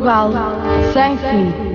Portugal sem fim.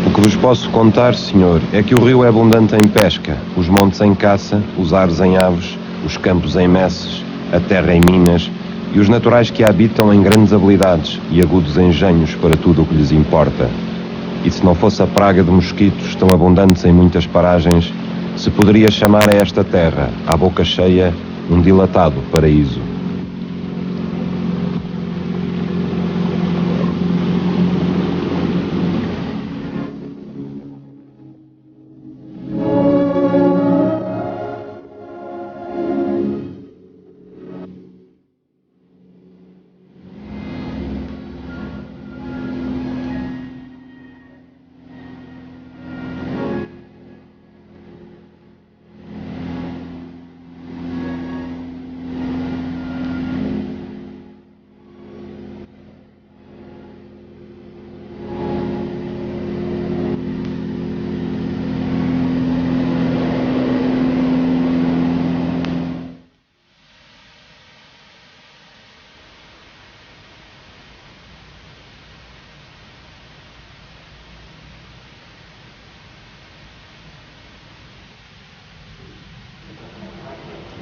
O que vos posso contar, senhor, é que o rio é abundante em pesca, os montes em caça, os ares em aves, os campos em messes, a terra em minas, e os naturais que a habitam em grandes habilidades e agudos engenhos para tudo o que lhes importa. E se não fosse a praga de mosquitos tão abundantes em muitas paragens, se poderia chamar a esta terra, à boca cheia, um dilatado paraíso.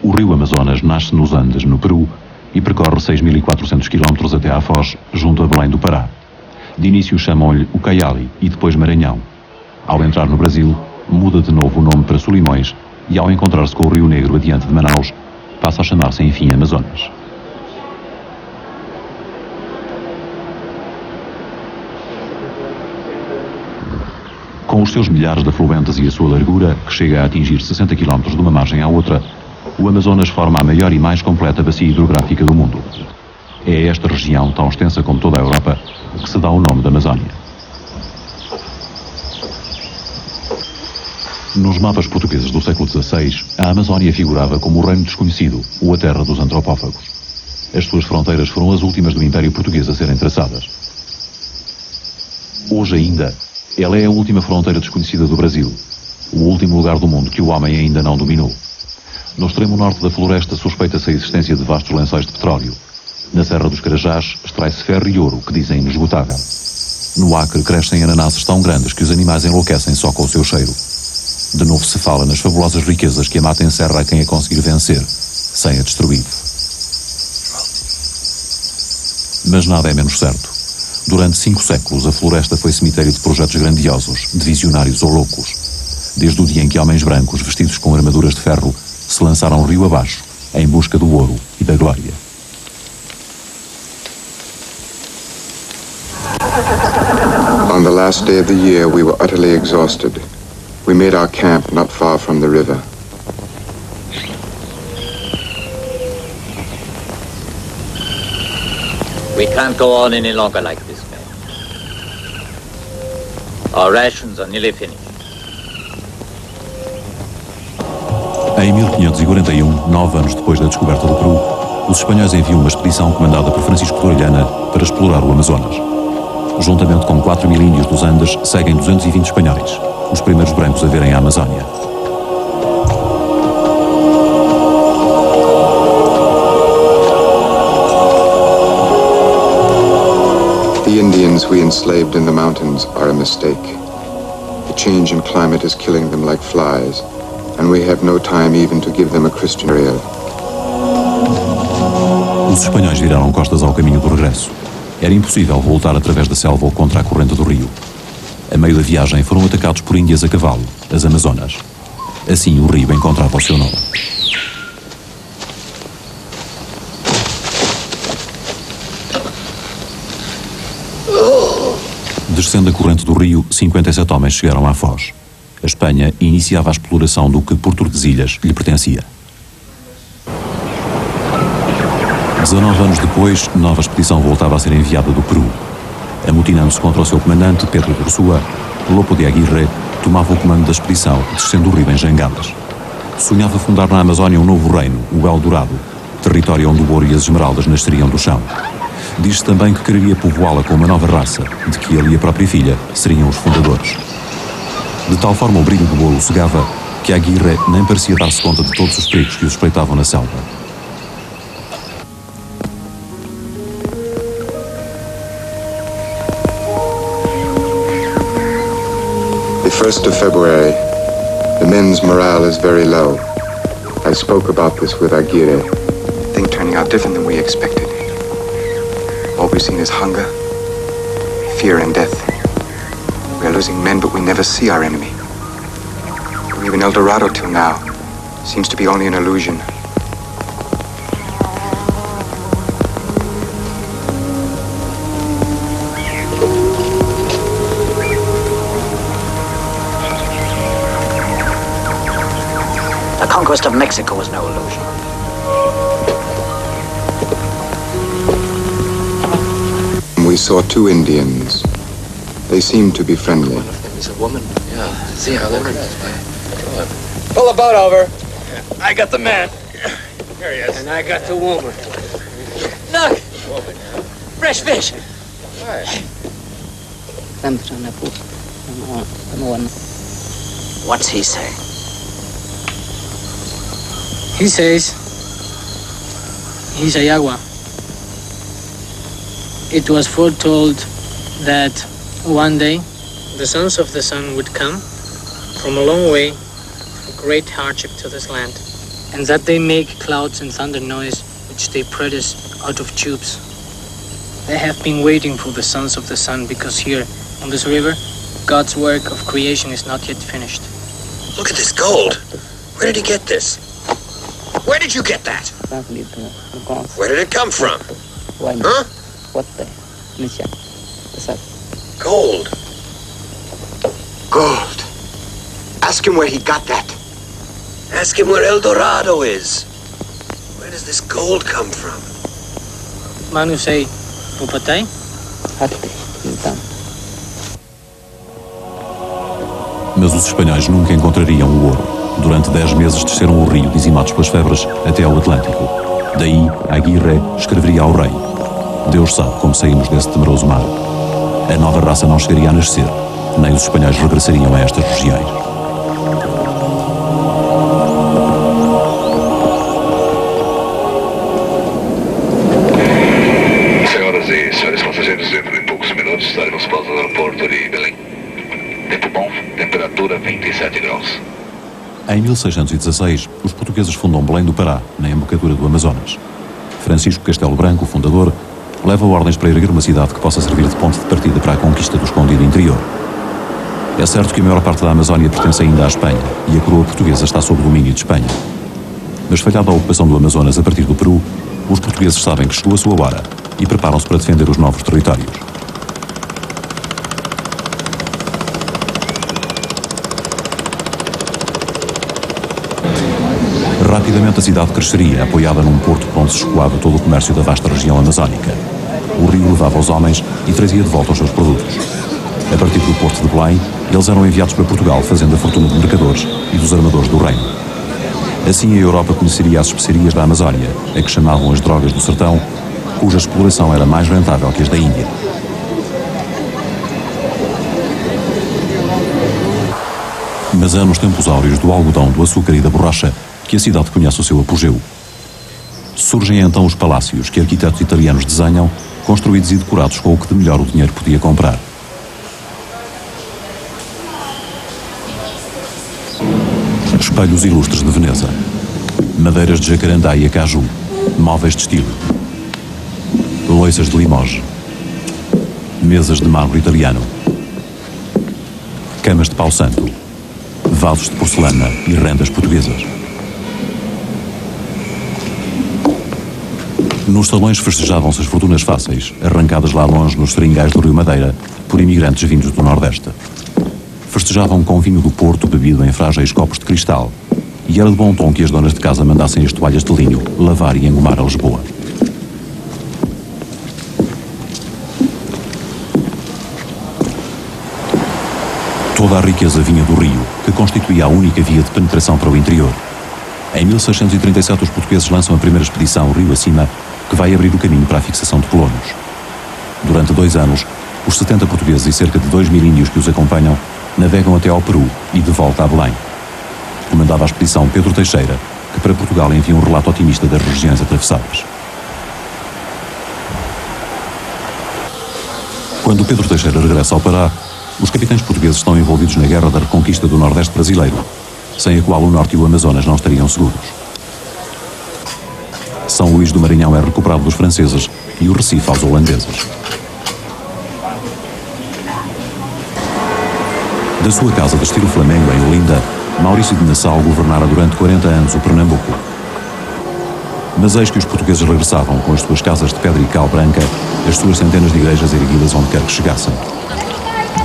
O rio Amazonas nasce nos Andes, no Peru, e percorre 6.400 km até à Foz, junto a Belém do Pará. De início chamam-lhe Ucayali e depois Maranhão. Ao entrar no Brasil, muda de novo o nome para Solimões e, ao encontrar-se com o Rio Negro adiante de Manaus, passa a chamar-se enfim Amazonas. Com os seus milhares de afluentes e a sua largura, que chega a atingir 60 km de uma margem à outra, o Amazonas forma a maior e mais completa bacia hidrográfica do mundo. É a esta região, tão extensa como toda a Europa, que se dá o nome da Amazónia. Nos mapas portugueses do século XVI, a Amazónia figurava como o reino desconhecido, ou a terra dos antropófagos. As suas fronteiras foram as últimas do Império Português a serem traçadas. Hoje ainda, ela é a última fronteira desconhecida do Brasil, o último lugar do mundo que o homem ainda não dominou. No extremo norte da floresta suspeita-se a existência de vastos lençóis de petróleo. Na Serra dos Carajás extrai-se ferro e ouro, que dizem inesgotável. No Acre crescem ananases tão grandes que os animais enlouquecem só com o seu cheiro. De novo se fala nas fabulosas riquezas que a mata encerra a quem a conseguir vencer, sem a destruir. Mas nada é menos certo. Durante 5 séculos a floresta foi cemitério de projetos grandiosos, de visionários ou loucos. Desde o dia em que homens brancos, vestidos com armaduras de ferro, se lançaram rio abaixo, em busca do ouro e da glória. On the last day of the year, we were utterly exhausted. We made our camp not far from the river. We can't go on any longer like this, man. Our rations are nearly finished. Em 1541, 9 anos depois da descoberta do Peru, os espanhóis enviam uma expedição comandada por Francisco de Orellana para explorar o Amazonas. Juntamente com 4.000 índios dos Andes, seguem 220 espanhóis, os primeiros brancos a verem a Amazónia. The Indians we enslaved in the mountains are a mistake. The change in climate is killing them like flies, and we have no time even to give them a Christian burial. Os espanhóis viraram costas ao caminho do regresso. Era impossível voltar através da selva ou contra a corrente do rio. A meio da viagem foram atacados por índias a cavalo, as Amazonas. Assim o rio encontrava o seu nome. Descendo a corrente do rio, 57 homens chegaram à Foz. A Espanha iniciava a exploração do que por Tordesilhas lhe pertencia. 19 anos depois, nova expedição voltava a ser enviada do Peru. Amotinando-se contra o seu comandante, Pedro de Ursúa, Lopo de Aguirre tomava o comando da expedição, descendo o rio em jangadas. Sonhava fundar na Amazónia um novo reino, o Eldorado, território onde o ouro e as esmeraldas nasceriam do chão. Diz-se também que queria povoá-la com uma nova raça, de que ele e a própria filha seriam os fundadores. De tal forma o brilho do ouro cegava que Aguirre nem parecia dar-se conta de todos os perigos que o espreitavam na selva. The 1st of February. The men's morale is very low. I spoke about this with Aguirre. Thing turning out different than we expected. All we've seen is hunger, fear, and death. We are losing men, but we never see our enemy. Even El Dorado till now seems to be only an illusion. The conquest of Mexico was no illusion. We saw 2 Indians. They seemed to be friendly. One of them is a woman. Yeah, see how they're dressed. Pull the boat over. I got the man. Here he is. And I got the woman. Look! Fresh fish. What's he saying? He says he's Ayagua. It was foretold that one day the sons of the sun would come from a long way, a great hardship to this land, and that they make clouds and thunder noise which they produce out of tubes. They have been waiting for the sons of the sun because here, on this river, God's work of creation is not yet finished. Look at this gold. Where did he get this? Where did you get that? Where did it come from? Huh? Gold. Gold. Ask him where he got that. Ask him where El Dorado is. Where does this gold come from? Manu say, Upatay? Mas os espanhóis nunca encontrariam o ouro. Durante 10 meses desceram o rio, dizimados pelas febres, até ao Atlântico. Daí, Aguirre escreveria ao rei: Deus sabe como saímos desse temeroso mar. A nova raça não chegaria a nascer, nem os espanhóis regressariam a estas regiões. Senhoras e senhores passageiros, dentro de poucos minutos estaremos próximos ao aeroporto de Belém. Tempo bom, temperatura 27 graus. Em 1616, os portugueses fundam Belém do Pará, na embocadura do Amazonas. Francisco Castelo Branco, o fundador, leva ordens para erguer uma cidade que possa servir de ponto de partida para a conquista do escondido interior. É certo que a maior parte da Amazónia pertence ainda à Espanha e a coroa portuguesa está sob o domínio de Espanha. Mas falhada a ocupação do Amazonas a partir do Peru, os portugueses sabem que chegou a sua hora e preparam-se para defender os novos territórios. Rapidamente a cidade cresceria, apoiada num porto por onde se escoava todo o comércio da vasta região amazónica. O rio levava os homens e trazia de volta os seus produtos. A partir do porto de Belém, eles eram enviados para Portugal, fazendo a fortuna de mercadores e dos armadores do reino. Assim a Europa conheceria as especiarias da Amazónia, a que chamavam as drogas do sertão, cuja exploração era mais rentável que as da Índia. Mas é nos tempos áureos do algodão, do açúcar e da borracha que a cidade conhece o seu apogeu. Surgem então os palácios que arquitetos italianos desenham, construídos e decorados com o que de melhor o dinheiro podia comprar. Espelhos ilustres de Veneza, madeiras de jacarandá e acaju, móveis de estilo, loiças de Limoges, mesas de mármore italiano, camas de pau santo, vasos de porcelana e rendas portuguesas. Nos salões festejavam-se as fortunas fáceis, arrancadas lá longe nos seringais do Rio Madeira, por imigrantes vindos do Nordeste. Festejavam com vinho do Porto bebido em frágeis copos de cristal, e era de bom tom que as donas de casa mandassem as toalhas de linho lavar e engomar a Lisboa. Toda a riqueza vinha do rio, que constituía a única via de penetração para o interior. Em 1637 os portugueses lançam a primeira expedição rio acima, que vai abrir o caminho para a fixação de colonos. Durante 2 anos, os 70 portugueses e cerca de 2.000 índios que os acompanham navegam até ao Peru e de volta a Belém. Comandava a expedição Pedro Teixeira, que para Portugal envia um relato otimista das regiões atravessadas. Quando Pedro Teixeira regressa ao Pará, os capitães portugueses estão envolvidos na guerra da reconquista do Nordeste brasileiro, sem a qual o Norte e o Amazonas não estariam seguros. São Luís do Maranhão é recuperado dos franceses e o Recife aos holandeses. Da sua casa de estilo flamengo em Olinda, Maurício de Nassau governara durante 40 anos o Pernambuco. Mas eis que os portugueses regressavam com as suas casas de pedra e cal branca, as suas centenas de igrejas erguidas onde quer que chegassem.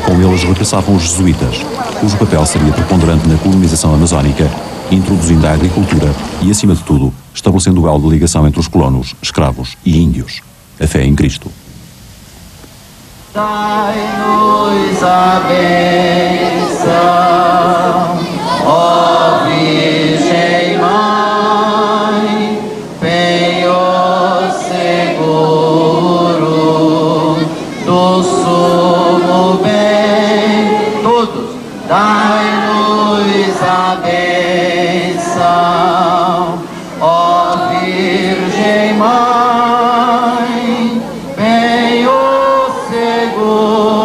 Com eles regressavam os jesuítas, cujo papel seria preponderante na colonização amazónica, introduzindo a agricultura e, acima de tudo, estabelecendo o elo de ligação entre os colonos, escravos e índios, a fé em Cristo. Dai-nos a bênção, ó Virgem Mãe, penhor seguro do sumo bem. Todos, dai-nos a bênção, ó Virgem Mãe, penhor seguro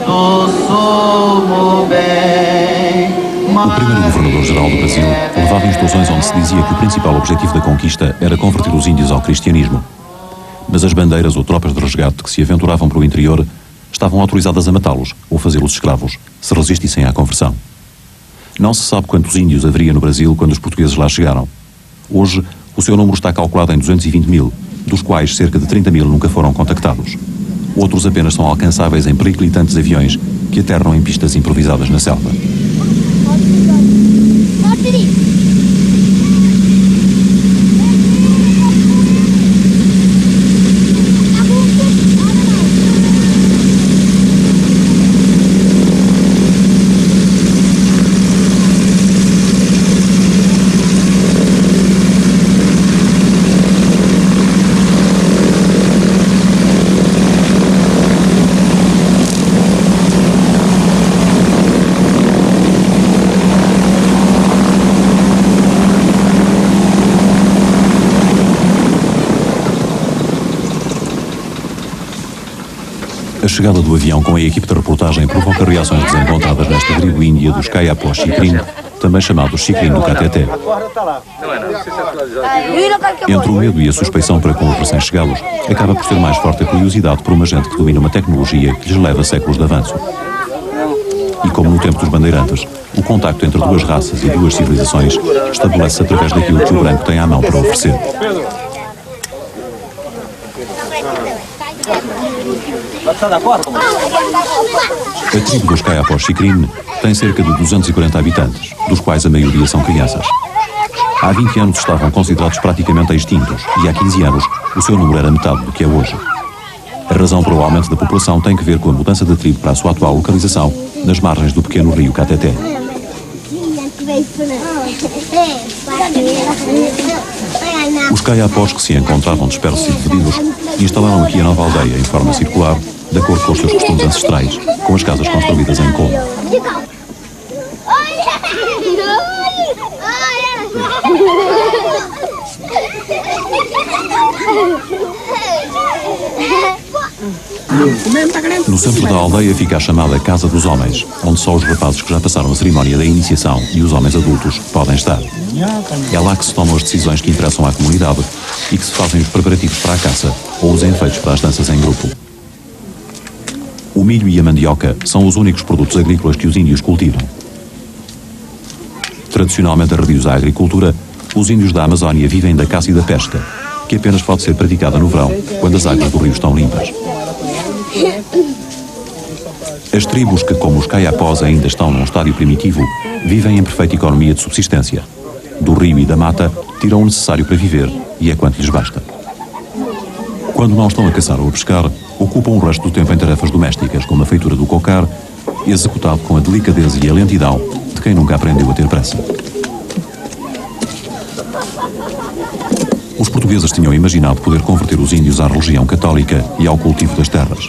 do sumo bem. O primeiro governador-geral do Brasil levava instruções onde se dizia que o principal objetivo da conquista era converter os índios ao cristianismo. Mas as bandeiras ou tropas de resgate que se aventuravam para o interior estavam autorizadas a matá-los ou fazê-los escravos, se resistissem à conversão. Não se sabe quantos índios haveria no Brasil quando os portugueses lá chegaram. Hoje, o seu número está calculado em 220.000, dos quais cerca de 30.000 nunca foram contactados. Outros apenas são alcançáveis em periclitantes aviões que aterram em pistas improvisadas na selva. A chegada do avião com a equipe de reportagem provoca reações desencontradas nesta tribo índia dos Kayapó Xikrin, também chamados Xikrin do Cateté. Entre o medo e a suspeição para com os recém-chegados, acaba por ser mais forte a curiosidade por uma gente que domina uma tecnologia que lhes leva séculos de avanço. E como no tempo dos bandeirantes, o contacto entre duas raças e duas civilizações estabelece-se através daquilo que o branco tem à mão para oferecer. A tribo dos Kayapó Xikrin tem cerca de 240 habitantes, dos quais a maioria são crianças. Há 20 anos estavam considerados praticamente extintos e há 15 anos o seu número era metade do que é hoje. A razão para o aumento da população tem que ver com a mudança da tribo para a sua atual localização nas margens do pequeno rio Cateté. Os Kayapós que se encontravam dispersos e divididos instalaram aqui a nova aldeia em forma circular, de acordo com os seus costumes ancestrais, com as casas construídas em colmo. No centro da aldeia fica a chamada Casa dos Homens, onde só os rapazes que já passaram a cerimónia da iniciação e os homens adultos podem estar. É lá que se tomam as decisões que interessam à comunidade e que se fazem os preparativos para a caça ou os enfeites para as danças em grupo. O milho e a mandioca são os únicos produtos agrícolas que os índios cultivam. Tradicionalmente arredios à agricultura, os índios da Amazónia vivem da caça e da pesca, que apenas pode ser praticada no verão, quando as águas do rio estão limpas. As tribos que, como os Kayapós, ainda estão num estádio primitivo, vivem em perfeita economia de subsistência. Do rio e da mata, tiram o necessário para viver, e é quanto lhes basta. Quando não estão a caçar ou a pescar, ocupam o resto do tempo em tarefas domésticas, como a feitura do cocar, executado com a delicadeza e a lentidão de quem nunca aprendeu a ter pressa. Os portugueses tinham imaginado poder converter os índios à religião católica e ao cultivo das terras.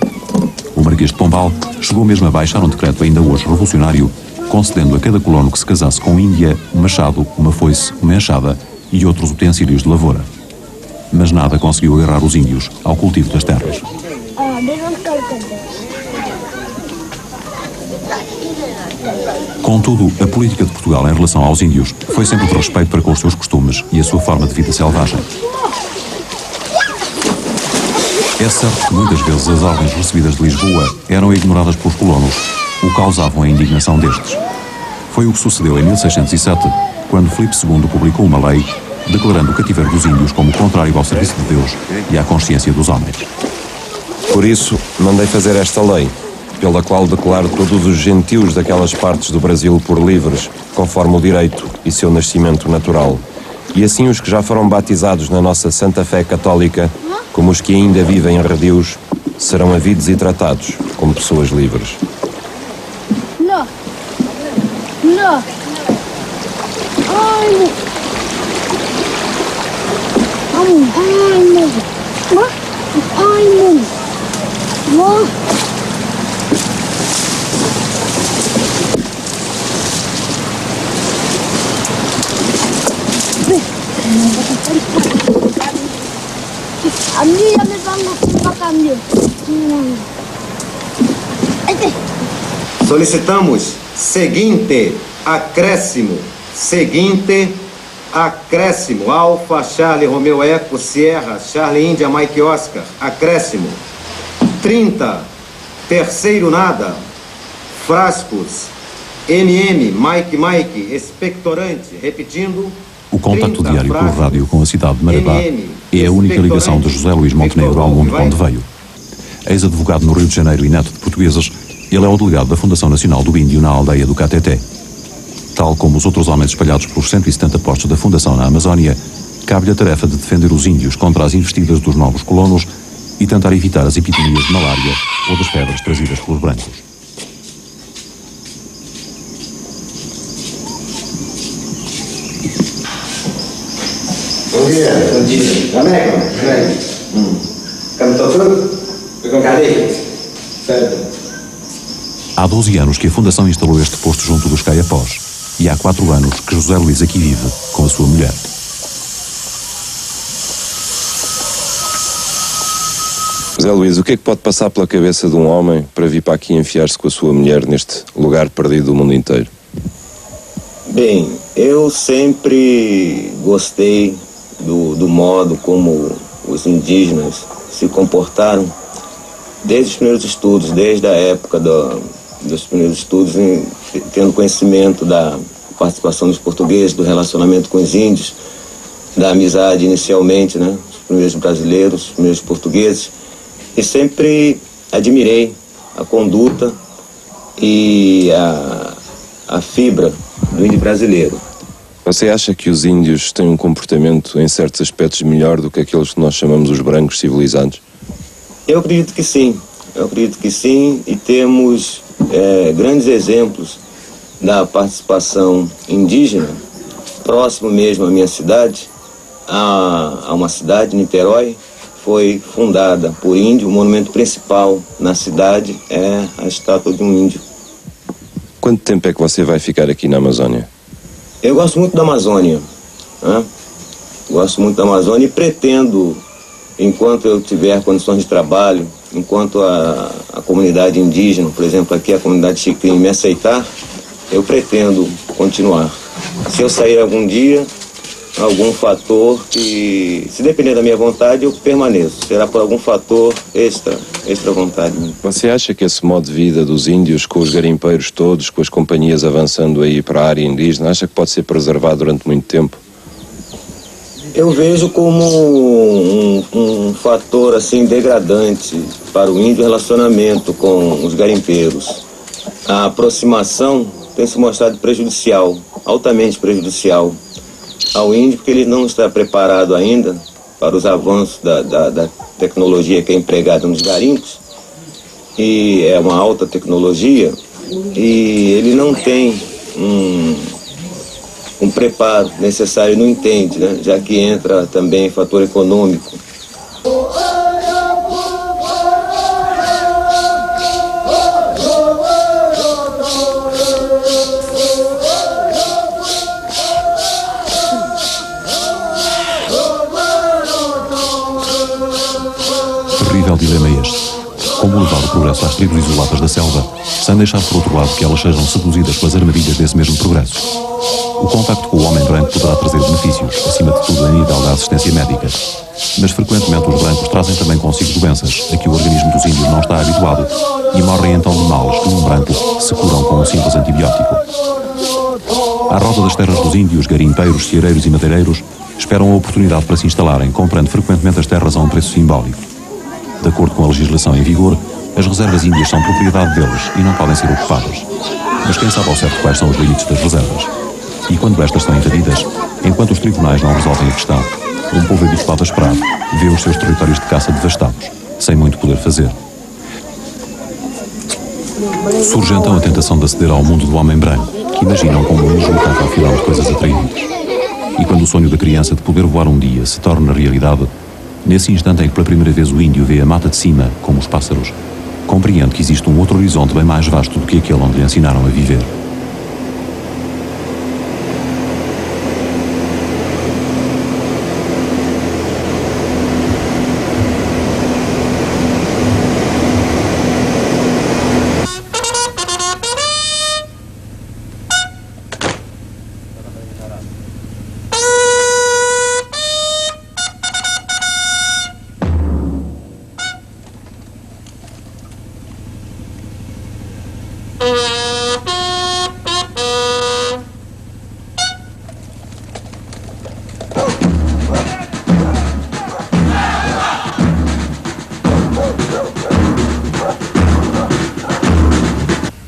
O Marquês de Pombal chegou mesmo a baixar um decreto ainda hoje revolucionário, concedendo a cada colono que se casasse com Índia um machado, uma foice, uma enxada e outros utensílios de lavoura. Mas nada conseguiu agarrar os índios ao cultivo das terras. Contudo, a política de Portugal em relação aos índios foi sempre de respeito para com os seus costumes e a sua forma de vida selvagem. É certo que muitas vezes as ordens recebidas de Lisboa eram ignoradas pelos colonos, o que causavam a indignação destes. Foi o que sucedeu em 1607, quando Filipe II publicou uma lei declarando o cativeiro dos índios como contrário ao serviço de Deus e à consciência dos homens. Por isso, mandei fazer esta lei, pela qual declaro todos os gentios daquelas partes do Brasil por livres, conforme o direito e seu nascimento natural. E assim os que já foram batizados na nossa santa fé católica, como os que ainda vivem em redios, serão havidos e tratados como pessoas livres. Não. Não. Ai, Solicitamos seguinte acréscimo. Alfa, Charlie, Romeo, Eco, Sierra, Charlie, Índia, Mike, Oscar. Acréscimo. 30. Terceiro nada. Frascos. MM, Mike, expectorante. Repetindo. O contacto diário pelo rádio com a cidade de Marabá é a única ligação de José Luís Montenegro ao mundo onde veio. Ex-advogado no Rio de Janeiro e neto de portugueses, ele é o delegado da Fundação Nacional do Índio na aldeia do Cateté. Tal como os outros homens espalhados pelos 170 postos da Fundação na Amazónia, cabe-lhe a tarefa de defender os índios contra as investidas dos novos colonos e tentar evitar as epidemias de malária ou das febres trazidas pelos brancos. Bom dia. Caneca? Cantou tudo? Cadê? Certo. Há 12 anos que a Fundação instalou este posto junto dos Caiapós e há 4 anos que José Luís aqui vive com a sua mulher. José Luís, o que é que pode passar pela cabeça de um homem para vir para aqui enfiar-se com a sua mulher neste lugar perdido do mundo inteiro? Bem, eu sempre gostei do modo como os indígenas se comportaram desde os primeiros estudos, desde a época dos primeiros estudos, tendo conhecimento da participação dos portugueses, do relacionamento com os índios, da amizade inicialmente, né, os primeiros brasileiros, os primeiros portugueses, e sempre admirei a conduta e a fibra do índio brasileiro. Você acha que os índios têm um comportamento em certos aspectos melhor do que aqueles que nós chamamos os brancos civilizados? Eu acredito que sim, e temos grandes exemplos da participação indígena, próximo mesmo à minha cidade, a uma cidade, Niterói, foi fundada por índio. O monumento principal na cidade é a estátua de um índio. Quanto tempo é que você vai ficar aqui na Amazônia? Eu gosto muito da Amazônia, né? Gosto muito da Amazônia e pretendo, enquanto eu tiver condições de trabalho, enquanto a comunidade indígena, por exemplo, aqui a comunidade Chiquim, me aceitar, eu pretendo continuar. Se eu sair algum dia, algum fator que, se depender da minha vontade, eu permaneço. Será por algum fator extra vontade. Você acha que esse modo de vida dos índios, com os garimpeiros todos, com as companhias avançando aí para a área indígena, acha que pode ser preservado durante muito tempo? Eu vejo como um fator assim degradante para o índio relacionamento com os garimpeiros. A aproximação tem se mostrado prejudicial, altamente prejudicial ao índio, porque ele não está preparado ainda para os avanços da tecnologia que é empregada nos garimpos, e é uma alta tecnologia, e ele não tem um preparo necessário, não entende, né? Já que entra também fator econômico. Terrível dilema este. Como levar o progresso às tribos isoladas da selva, sem deixar por outro lado que elas sejam seduzidas pelas armadilhas desse mesmo progresso? O contacto com o homem branco poderá trazer benefícios, acima de tudo a nível da assistência médica. Mas frequentemente os brancos trazem também consigo doenças a que o organismo dos índios não está habituado e morrem então de males que num branco se curam com um simples antibiótico. À roda das terras dos índios, garimpeiros, ceareiros e madeireiros esperam a oportunidade para se instalarem, comprando frequentemente as terras a um preço simbólico. De acordo com a legislação em vigor, as reservas índias são propriedade deles e não podem ser ocupadas. Mas quem sabe ao certo quais são os limites das reservas? E quando estas são invadidas, enquanto os tribunais não resolvem a questão, um povo habituado a esperar vê os seus territórios de caça devastados, sem muito poder fazer. Surge então a tentação de aceder ao mundo do homem branco, que imaginam como um inesgotável filão de coisas atraentes. E quando o sonho da criança de poder voar um dia se torna realidade, nesse instante em que pela primeira vez o índio vê a mata de cima, como os pássaros, compreende que existe um outro horizonte bem mais vasto do que aquele onde lhe ensinaram a viver.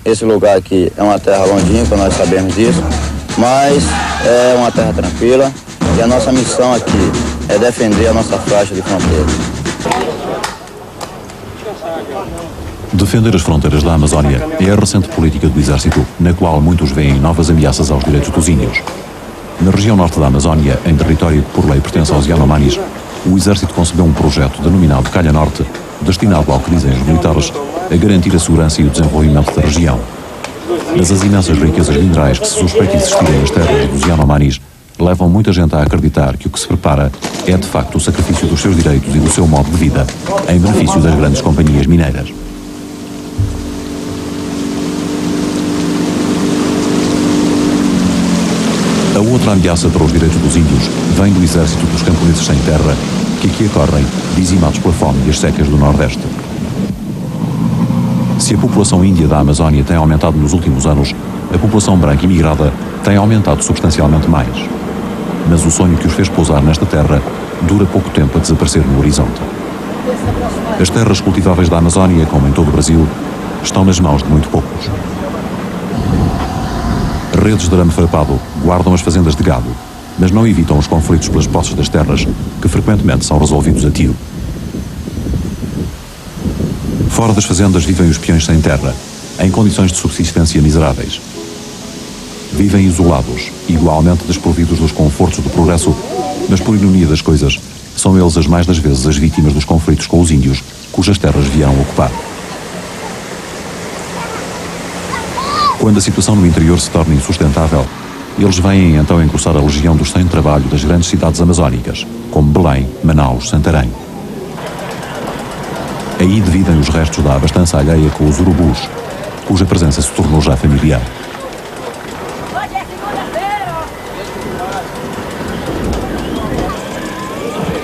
Esse lugar aqui é uma terra longínqua, nós sabemos disso, mas é uma terra tranquila e a nossa missão aqui é defender a nossa faixa de fronteira. Defender as fronteiras da Amazónia é a recente política do Exército, na qual muitos veem novas ameaças aos direitos dos índios. Na região norte da Amazónia, em território que por lei pertence aos Yanomamis, o Exército concebeu um projeto denominado Calha Norte, destinado ao que dizem os militares a garantir a segurança e o desenvolvimento da região. Mas as imensas riquezas minerais que se suspeita existirem nas terras dos Yanomamis levam muita gente a acreditar que o que se prepara é de facto o sacrifício dos seus direitos e do seu modo de vida, em benefício das grandes companhias mineiras. A outra ameaça para os direitos dos índios vem do exército dos camponeses sem terra, que aqui acorrem, dizimados pela fome e as secas do Nordeste. Se a população índia da Amazónia tem aumentado nos últimos anos, a população branca imigrada tem aumentado substancialmente mais. Mas o sonho que os fez pousar nesta terra dura pouco tempo a desaparecer no horizonte. As terras cultiváveis da Amazónia, como em todo o Brasil, estão nas mãos de muito poucos. Redes de arame farpado guardam as fazendas de gado, mas não evitam os conflitos pelas posses das terras, que frequentemente são resolvidos a tiro. Fora das fazendas vivem os peões sem terra, em condições de subsistência miseráveis. Vivem isolados, igualmente desprovidos dos confortos do progresso, mas por ironia das coisas, são eles as mais das vezes as vítimas dos conflitos com os índios, cujas terras vieram ocupar. Quando a situação no interior se torna insustentável, eles vêm então engrossar a legião dos sem-trabalho das grandes cidades amazónicas, como Belém, Manaus, Santarém. Aí dividem os restos da abastança alheia com os urubus, cuja presença se tornou já familiar.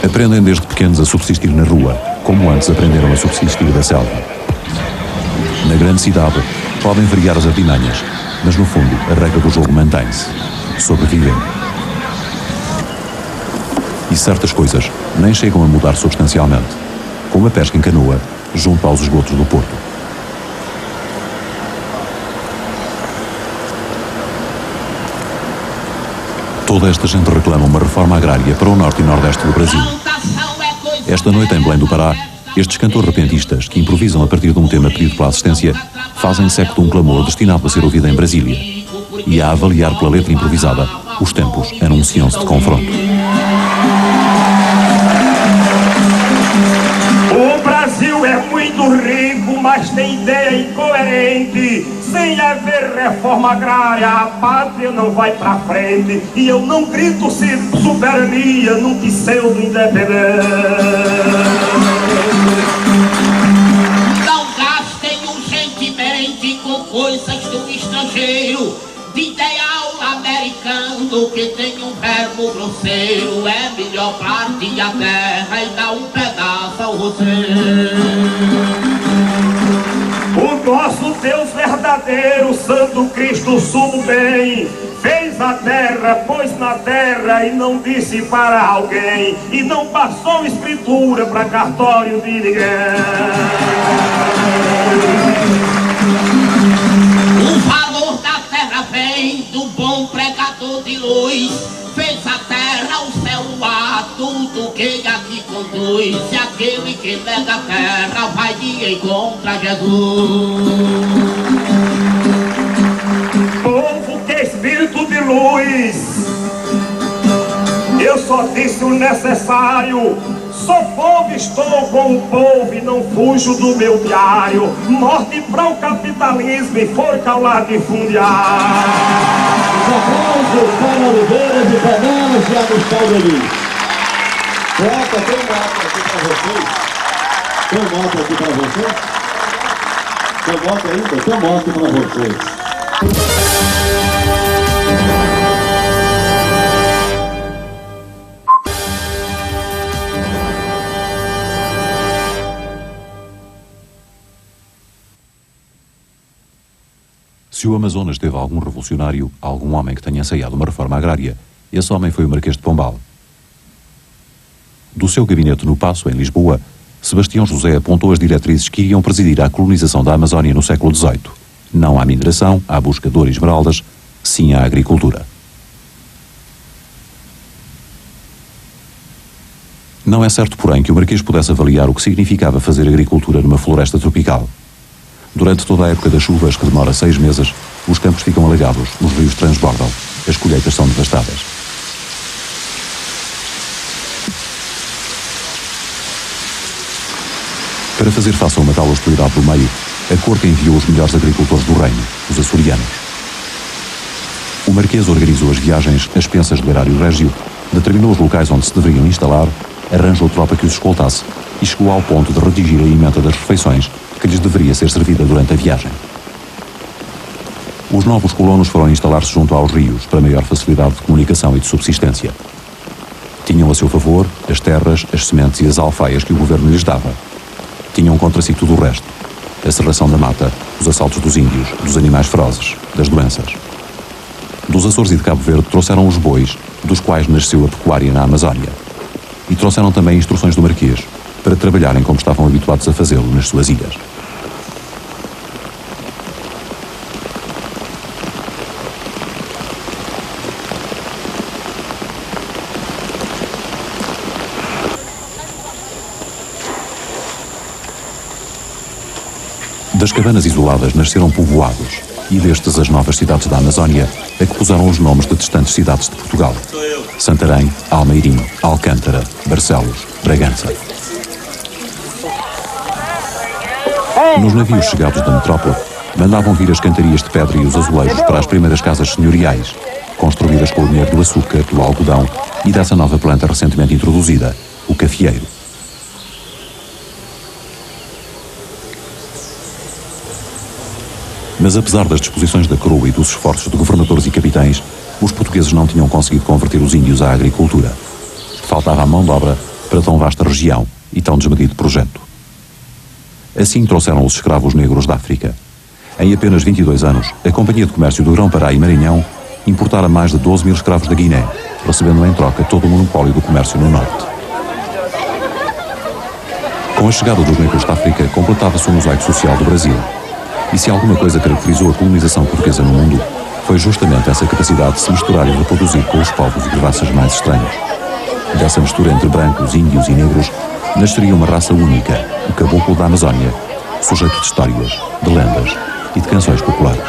Aprendem desde pequenos a subsistir na rua, como antes aprenderam a subsistir da selva. Na grande cidade, podem variar as artimanhas, mas no fundo a regra do jogo mantém-se. Sobrevivem. E certas coisas nem chegam a mudar substancialmente, como a pesca em canoa junto aos esgotos do Porto. Toda esta gente reclama uma reforma agrária para o norte e nordeste do Brasil. Esta noite em Belém do Pará, estes cantores repentistas, que improvisam a partir de um tema pedido pela assistência, fazem-se eco de um clamor destinado a ser ouvido em Brasília. E a avaliar pela letra improvisada, os tempos anunciam-se de confronto. O Brasil é muito rico, mas tem ideia incoerente. Sem haver reforma agrária, a pátria não vai pra frente. E eu não grito soberania num pseudo independente. Não gastem urgentemente com coisas do estrangeiro, de ideal americano que tem um verbo grosseiro. É melhor partir a terra e dar um pedaço ao roceiro. O nosso Deus verdadeiro, Santo Cristo sumo bem, fez a terra, pôs na terra e não disse para alguém, e não passou escritura para cartório de ninguém. O valor da terra vem do bom pregador de luz. Fez a terra, o céu, o ar, tudo que aqui conduz. E aquele que nega a terra vai de encontro a Jesus. Povo que é espírito de luz, eu só disse o necessário. Sou povo, estou com o povo e não fujo do meu diário. Morte para o capitalismo e forca ao latifundiário. Os aplausos para Oliveira de Bananas e Agostal Delis. Poeta, tem nota aqui para vocês? Tem nota aqui para vocês? Tem nota ainda? Tem nota para vocês. Se o Amazonas teve algum revolucionário, algum homem que tenha ensaiado uma reforma agrária, esse homem foi o Marquês de Pombal. Do seu gabinete no Paço, em Lisboa, Sebastião José apontou as diretrizes que iriam presidir à colonização da Amazónia no século XVIII. Não à mineração, à busca de ouro e esmeraldas, sim à agricultura. Não é certo, porém, que o Marquês pudesse avaliar o que significava fazer agricultura numa floresta tropical. Durante toda a época das chuvas, que demora 6 meses, os campos ficam alagados, os rios transbordam, as colheitas são devastadas. Para fazer face a uma tal hostilidade do meio, a corte enviou os melhores agricultores do reino, os açorianos. O Marquês organizou as viagens às expensas do erário régio, determinou os locais onde se deveriam instalar, arranjou tropa que os escoltasse e chegou ao ponto de redigir a emenda das refeições que lhes deveria ser servida durante a viagem. Os novos colonos foram instalar-se junto aos rios para maior facilidade de comunicação e de subsistência. Tinham a seu favor as terras, as sementes e as alfaias que o governo lhes dava. Tinham contra si tudo o resto: a serração da mata, os assaltos dos índios, dos animais ferozes, das doenças. Dos Açores e de Cabo Verde trouxeram os bois, dos quais nasceu a pecuária na Amazónia. E trouxeram também instruções do Marquês, para trabalharem como estavam habituados a fazê-lo nas suas ilhas. Das cabanas isoladas nasceram povoados, e destes as novas cidades da Amazónia, a que puseram os nomes de distantes cidades de Portugal: Santarém, Almeirim, Alcântara, Barcelos, Bragança. Nos navios chegados da metrópole, mandavam vir as cantarias de pedra e os azulejos para as primeiras casas senhoriais, construídas com o dinheiro do açúcar, do algodão e dessa nova planta recentemente introduzida, o cafeeiro. Mas apesar das disposições da coroa e dos esforços de governadores e capitães, os portugueses não tinham conseguido converter os índios à agricultura. Faltava a mão de obra para tão vasta região e tão desmedido projeto. Assim trouxeram os escravos negros da África. Em apenas 22 anos, a Companhia de Comércio do Grão-Pará e Maranhão importara mais de 12 mil escravos da Guiné, recebendo em troca todo o monopólio do comércio no norte. Com a chegada dos negros da África, completava-se o mosaico social do Brasil. E se alguma coisa caracterizou a colonização portuguesa no mundo, foi justamente essa capacidade de se misturar e reproduzir com os povos e raças mais estranhos. Dessa mistura entre brancos, índios e negros, nasceria uma raça única, o caboclo da Amazónia, sujeito de histórias, de lendas e de canções populares.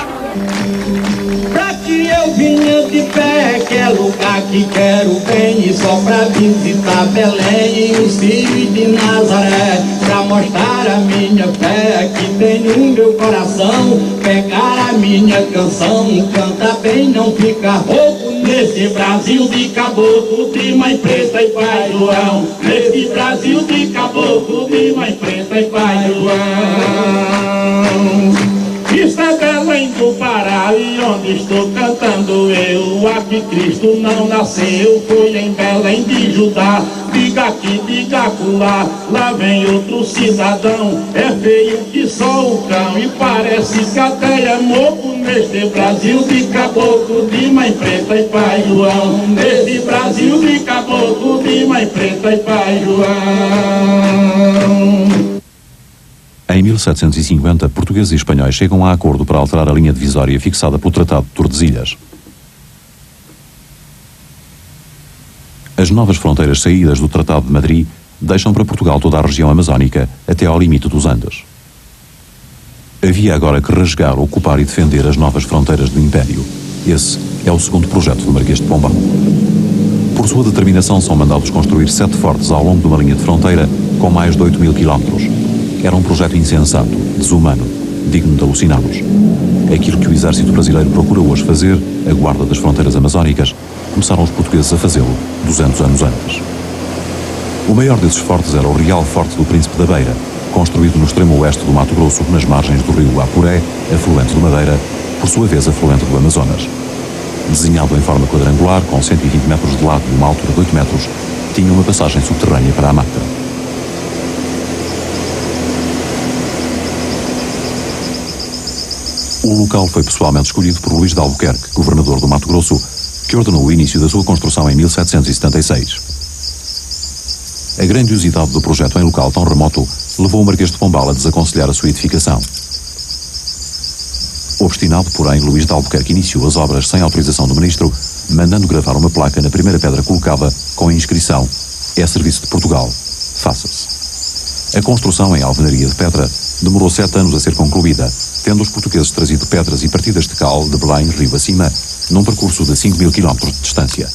Pra que eu vinha de pé, que é lugar que quero bem, e só pra visitar Belém e os filhos de Nazaré, pra mostrar a minha fé que tem no meu coração, pegar a minha canção, canta bem, não fica rouco, nesse Brasil de caboclo, de mãe preta e pai João, nesse Brasil de caboclo, de mãe preta e pai João. Isso é Belém do Pará, e onde estou cantando eu, aqui Cristo não nasceu, foi em Belém de Judá. Diga aqui, diga acolá, lá vem outro cidadão, é feio que só o cão, e parece que até é moco, neste Brasil de caboclo, de mãe preta e pai João, neste Brasil de caboclo, de mãe preta e pai João. Em 1750, portugueses e espanhóis chegam a acordo para alterar a linha divisória fixada pelo Tratado de Tordesilhas. As novas fronteiras saídas do Tratado de Madrid deixam para Portugal toda a região amazónica até ao limite dos Andes. Havia agora que rasgar, ocupar e defender as novas fronteiras do Império. Esse é o segundo projeto do Marquês de Pombal. Por sua determinação, são mandados construir 7 fortes ao longo de uma linha de fronteira com mais de 8.000 quilómetros. Era um projeto insensato, desumano, digno de aluciná-los. Aquilo que o exército brasileiro procura hoje fazer, a guarda das fronteiras amazónicas, começaram os portugueses a fazê-lo 200 anos antes. O maior desses fortes era o Real Forte do Príncipe da Beira, construído no extremo oeste do Mato Grosso, nas margens do rio Guapuré, afluente do Madeira, por sua vez afluente do Amazonas. Desenhado em forma quadrangular, com 120 metros de lado e uma altura de 8 metros, tinha uma passagem subterrânea para a mata. O local foi pessoalmente escolhido por Luís de Albuquerque, governador do Mato Grosso, que ordenou o início da sua construção em 1776. A grandiosidade do projeto em local tão remoto levou o Marquês de Pombal a desaconselhar a sua edificação. Obstinado, porém, Luís de Albuquerque iniciou as obras sem autorização do ministro, mandando gravar uma placa na primeira pedra colocada com a inscrição: "É serviço de Portugal, faça-se". A construção em alvenaria de pedra demorou 7 anos a ser concluída, tendo os portugueses trazido pedras e partidas de cal de Belém, rio acima, num percurso de 5.000 quilómetros de distância.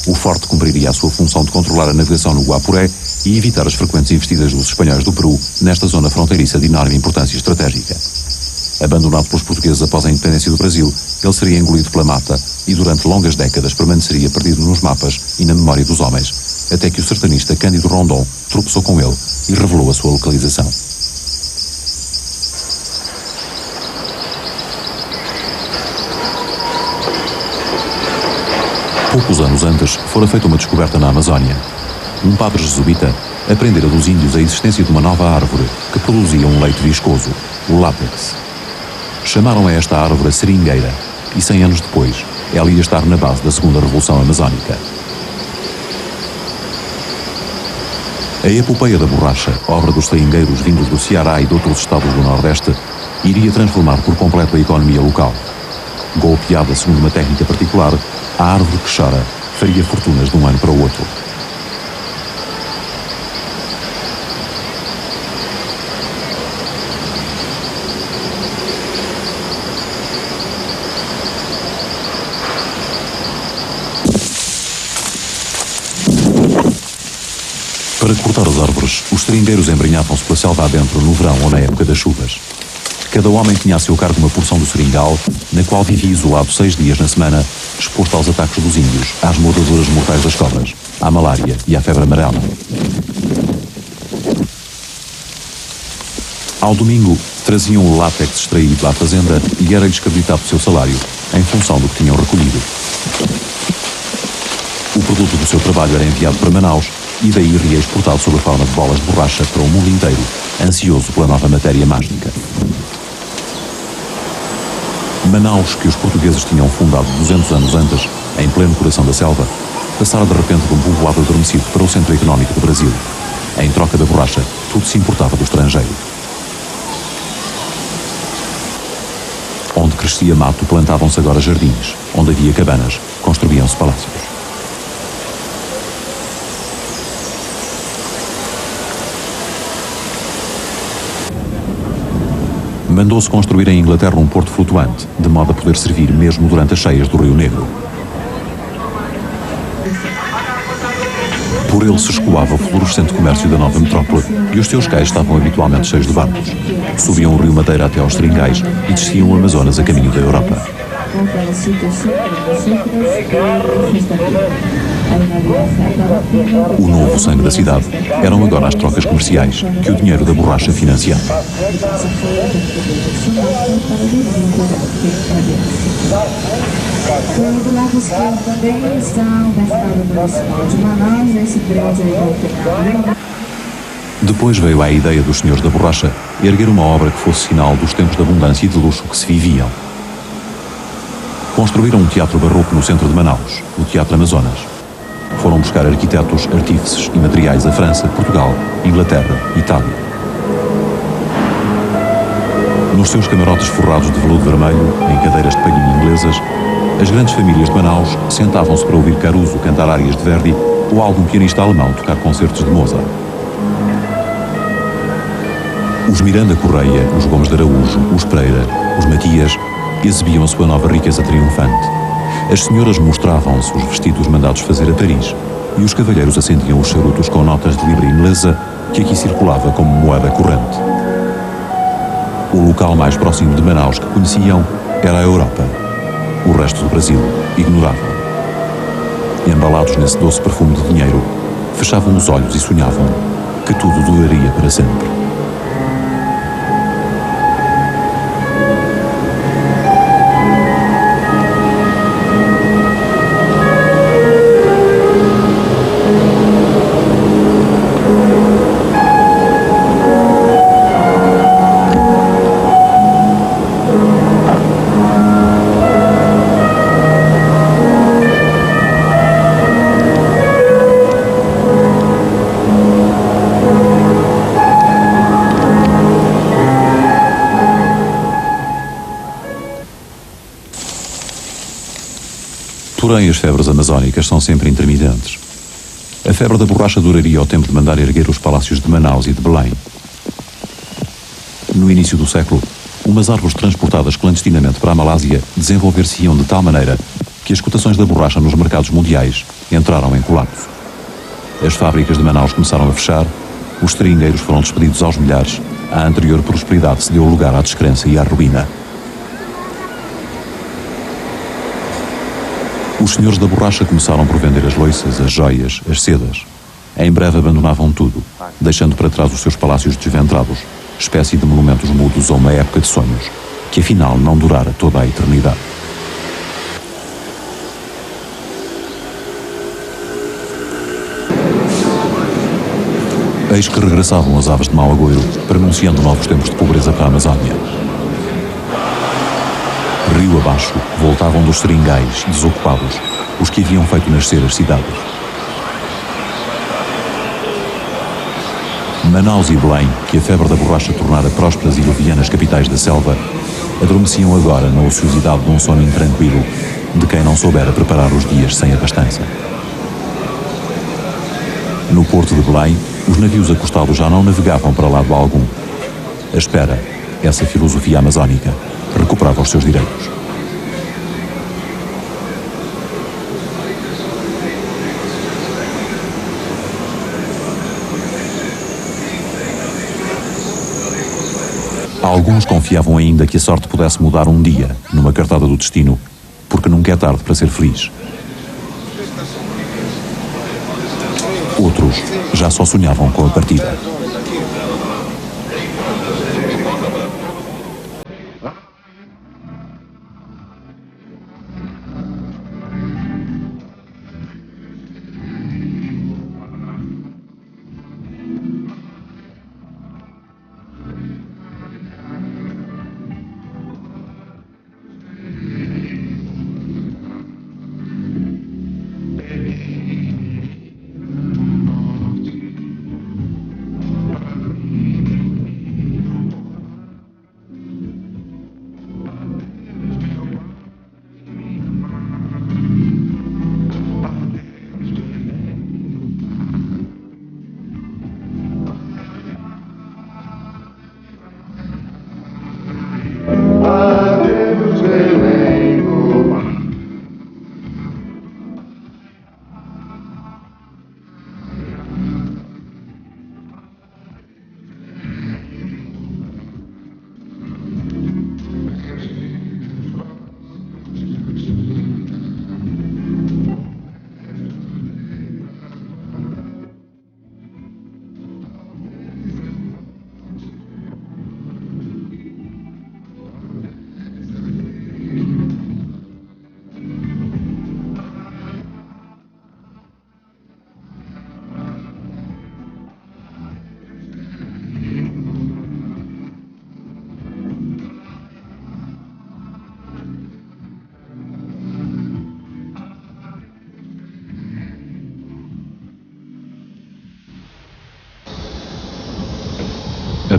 O forte cumpriria a sua função de controlar a navegação no Guapuré e evitar as frequentes investidas dos espanhóis do Peru nesta zona fronteiriça de enorme importância estratégica. Abandonado pelos portugueses após a independência do Brasil, ele seria engolido pela mata e durante longas décadas permaneceria perdido nos mapas e na memória dos homens, até que o sertanista Cândido Rondon tropeçou com ele e revelou a sua localização. Poucos anos antes, fora feita uma descoberta na Amazónia. Um padre jesuíta aprendera dos índios a existência de uma nova árvore que produzia um leite viscoso, o látex. Chamaram a esta árvore a seringueira e 100 anos depois, ela ia estar na base da segunda revolução amazónica. A epopeia da borracha, obra dos seringueiros vindos do Ceará e de outros estados do Nordeste, iria transformar por completo a economia local. Golpeada segundo uma técnica particular, a árvore que chora faria fortunas de um ano para o outro. Para cortar as árvores, os seringueiros embrenhavam-se pela selva adentro no verão ou na época das chuvas. Cada homem tinha a seu cargo uma porção do seringal, na qual vivia isolado 6 dias na semana, exposto aos ataques dos índios, às mordeduras mortais das cobras, à malária e à febre amarela. Ao domingo, traziam o látex extraído à fazenda e era-lhes creditado o seu salário, em função do que tinham recolhido. O produto do seu trabalho era enviado para Manaus e daí iria exportado sob a forma de bolas de borracha para o mundo inteiro, ansioso pela nova matéria mágica. Manaus, que os portugueses tinham fundado 200 anos antes, em pleno coração da selva, passara de repente de um povoado adormecido para o centro económico do Brasil. Em troca da borracha, tudo se importava do estrangeiro. Onde crescia mato, plantavam-se agora jardins. Onde havia cabanas, construíam-se palácios. Mandou-se construir em Inglaterra um porto flutuante, de modo a poder servir mesmo durante as cheias do Rio Negro. Por ele se escoava o florescente comércio da nova metrópole e os seus cais estavam habitualmente cheios de barcos. Subiam o rio Madeira até aos Seringais e desciam o Amazonas a caminho da Europa. O novo sangue da cidade eram agora as trocas comerciais que o dinheiro da borracha financiava. Do lado esquerdo também está o mercado municipal de Manaus, esse prédio aí. Depois veio a ideia dos senhores da borracha erguer uma obra que fosse sinal dos tempos de abundância e de luxo que se viviam. Construíram um teatro barroco no centro de Manaus, o Teatro Amazonas. Foram buscar arquitetos, artífices e materiais a França, Portugal, Inglaterra e Itália. Nos seus camarotes forrados de veludo vermelho, em cadeiras de palhinha inglesas, as grandes famílias de Manaus sentavam-se para ouvir Caruso cantar árias de Verdi ou algum pianista alemão tocar concertos de Mozart. Os Miranda Correia, os Gomes de Araújo, os Pereira, os Matias exibiam a sua nova riqueza triunfante. As senhoras mostravam-se os vestidos mandados fazer a Paris e os cavalheiros acendiam os charutos com notas de libra inglesa que aqui circulava como moeda corrente. O local mais próximo de Manaus que conheciam era a Europa. O resto do Brasil ignoravam. Embalados nesse doce perfume de dinheiro, fechavam os olhos e sonhavam que tudo duraria para sempre. Porém, as febres amazónicas são sempre intermitentes. A febre da borracha duraria ao tempo de mandar erguer os palácios de Manaus e de Belém. No início do século, umas árvores transportadas clandestinamente para a Malásia desenvolver-se-iam de tal maneira que as cotações da borracha nos mercados mundiais entraram em colapso. As fábricas de Manaus começaram a fechar, os seringueiros foram despedidos aos milhares, a anterior prosperidade se deu lugar à descrença e à ruína. Os senhores da borracha começaram por vender as loiças, as joias, as sedas. Em breve abandonavam tudo, deixando para trás os seus palácios desventrados, espécie de monumentos mudos a uma época de sonhos, que afinal não durara toda a eternidade. Eis que regressavam as aves de mau agouro, prenunciando novos tempos de pobreza para a Amazónia. Rio abaixo, voltavam dos seringais, desocupados, os que haviam feito nascer as cidades. Manaus e Belém, que a febre da borracha tornara prósperas e levianas capitais da selva, adormeciam agora na ociosidade de um sono intranquilo de quem não soubera preparar os dias sem abastança. No porto de Belém, os navios acostados já não navegavam para lado algum. A espera, essa filosofia amazónica, recuperava os seus direitos. Alguns confiavam ainda que a sorte pudesse mudar um dia, numa cartada do destino, porque nunca é tarde para ser feliz. Outros já só sonhavam com a partida.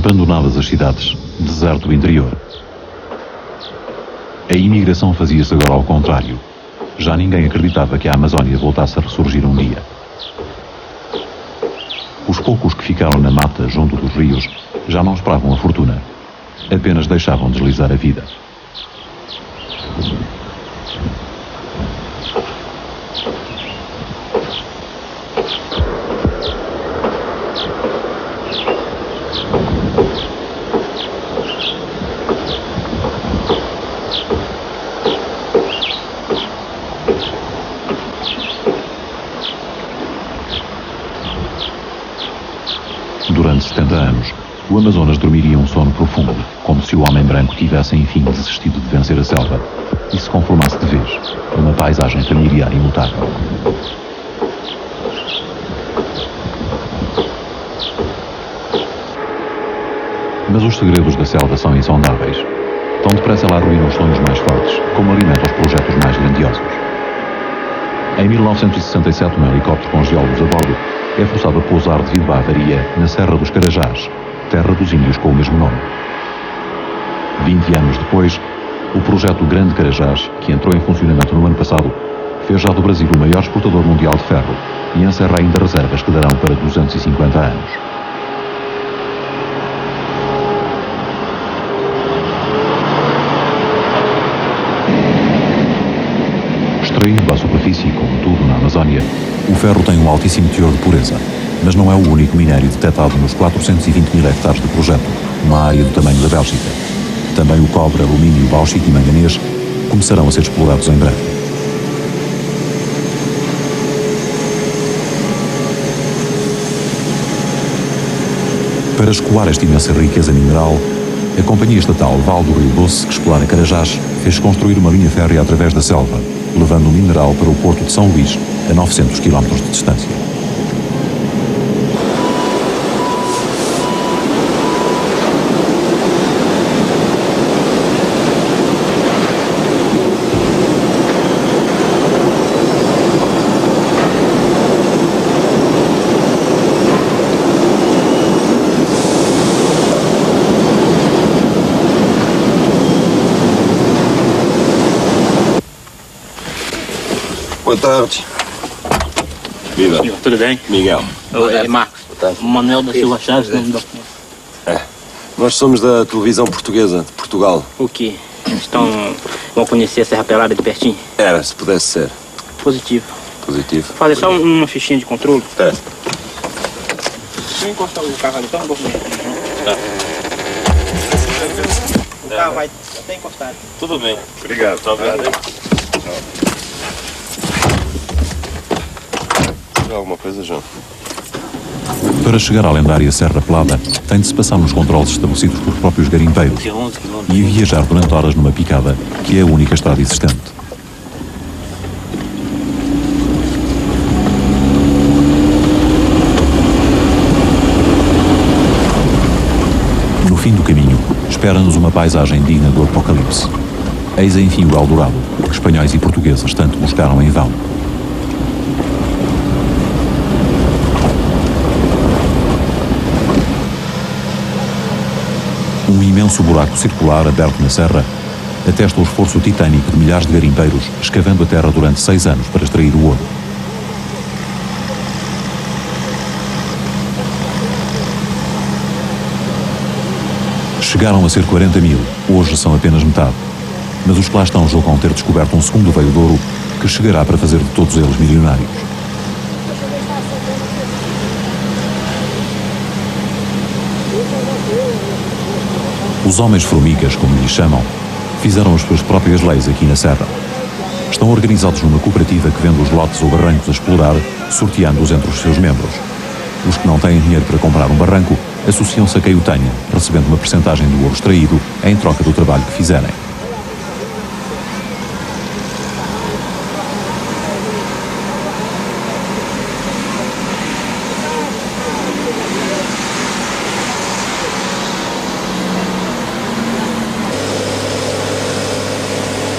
Abandonadas as cidades, deserto o interior. A imigração fazia-se agora ao contrário. Já ninguém acreditava que a Amazónia voltasse a ressurgir um dia. Os poucos que ficaram na mata junto dos rios já não esperavam a fortuna. Apenas deixavam deslizar a vida. Durante 70 anos, o Amazonas dormiria um sono profundo, como se o homem branco tivesse enfim desistido de vencer a selva e se conformasse de vez numa paisagem familiar e imutável. Mas os segredos da selva são insondáveis. Tão depressa ela arruína os sonhos mais fortes, como alimenta os projetos mais grandiosos. Em 1967, um helicóptero com geólogos a bordo é forçado a pousar devido à avaria na Serra dos Carajás, terra dos índios com o mesmo nome. 20 anos depois, o projeto Grande Carajás, que entrou em funcionamento no ano passado, fez já do Brasil o maior exportador mundial de ferro e encerra ainda reservas que darão para 250 anos. Extraído à superfície, como tudo na Amazónia, o ferro tem um altíssimo teor de pureza, mas não é o único minério detectado nos 420 mil hectares do projeto, uma área do tamanho da Bélgica. Também o cobre, alumínio, bauxite e manganês começarão a ser explorados em breve. Para escoar esta imensa riqueza mineral, a companhia estatal Vale do Rio Doce, que explora Carajás, fez construir uma linha férrea através da selva, levando o mineral para o porto de São Luís, a 900 km de distância. Boa tarde. Viva. Tudo bem? Miguel. É Marcos. Manuel da Silva Chaves, nome do... Nós somos da televisão portuguesa, de Portugal. O quê? Vão conhecer a Serra Pelada de pertinho? Era, se pudesse ser. Positivo. Positivo. Fazer só uma fichinha de controle. É. Deixa eu encostar o carro ali, então, Tá. O carro vai até encostar. Tudo bem. Obrigado. Muito obrigado. Alguma coisa, João? Para chegar à lendária Serra Pelada, tem de se passar nos controles estabelecidos pelos próprios garimpeiros e viajar durante horas numa picada, que é a única estrada existente. No fim do caminho, espera-nos uma paisagem digna do apocalipse. Eis enfim o Eldorado, que espanhóis e portugueses tanto buscaram em vão. Um imenso buraco circular aberto na serra atesta o esforço titânico de milhares de garimpeiros escavando a terra durante 6 anos para extrair o ouro. Chegaram a ser 40 mil, hoje são apenas metade. Mas os que lá estão julgam ter descoberto um segundo veio de ouro que chegará para fazer de todos eles milionários. Os homens-formigas, como lhes chamam, fizeram as suas próprias leis aqui na Serra. Estão organizados numa cooperativa que vende os lotes ou barrancos a explorar, sorteando-os entre os seus membros. Os que não têm dinheiro para comprar um barranco associam-se a caiutanha, recebendo uma percentagem do ouro extraído em troca do trabalho que fizerem.